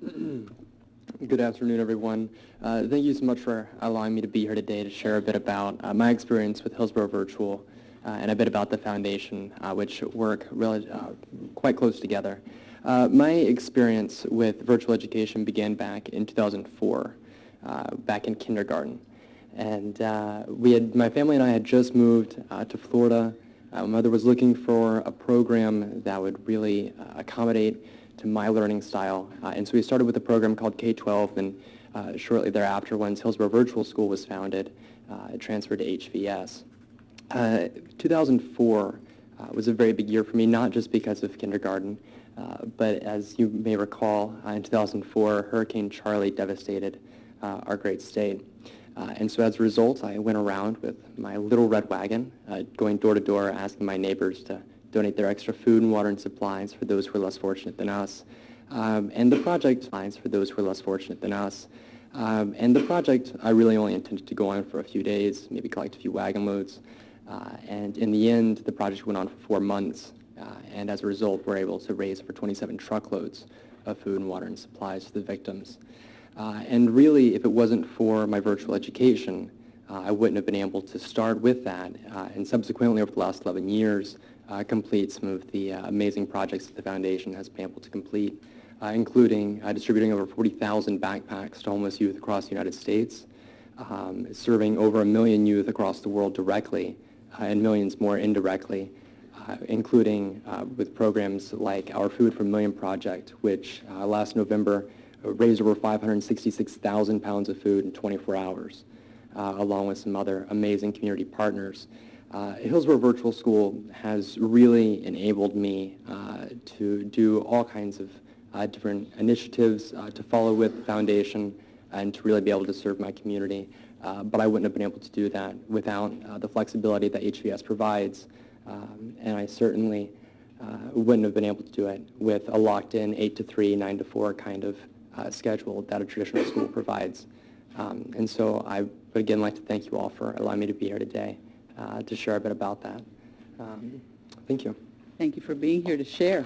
Good afternoon, everyone. Thank you so much for allowing me to be here today to share a bit about my experience with Hillsborough Virtual and a bit about the foundation, which work really, quite close together. My experience with virtual education began back in 2004, back in kindergarten. And my family and I had just moved to Florida. My mother was looking for a program that would really accommodate to my learning style. And so we started with a program called K-12, and shortly thereafter, once Hillsborough Virtual School was founded, it transferred to HVS. 2004 was a very big year for me, not just because of kindergarten, but as you may recall, in 2004, Hurricane Charlie devastated our great state. And so as a result, I went around with my little red wagon, going door to door, asking my neighbors to donate their extra food and water and supplies for those who were less fortunate than us. And the project for those who were less fortunate than us. And the project, I really only intended to go on for a few days, maybe collect a few wagon loads. And in the end, the project went on for 4 months. And as a result, we're able to raise for 27 truckloads of food and water and supplies to the victims. And really, if it wasn't for my virtual education, I wouldn't have been able to start with that. And subsequently, over the last 11 years, complete some of the amazing projects that the foundation has been able to complete, including distributing over 40,000 backpacks to homeless youth across the United States, serving over 1 million youth across the world directly, and millions more indirectly, including with programs like our Food for a Million Project, which last November raised over 566,000 pounds of food in 24 hours, along with some other amazing community partners. Hillsborough Virtual School has really enabled me to do all kinds of different initiatives to follow with the foundation and to really be able to serve my community. But I wouldn't have been able to do that without the flexibility that HVS provides. And I certainly wouldn't have been able to do it with a locked-in 8 to 3, 9 to 4 kind of schedule that a traditional school provides. And so I would again like to thank you all for allowing me to be here today to share a bit about that. Thank you. Thank you for being here to share.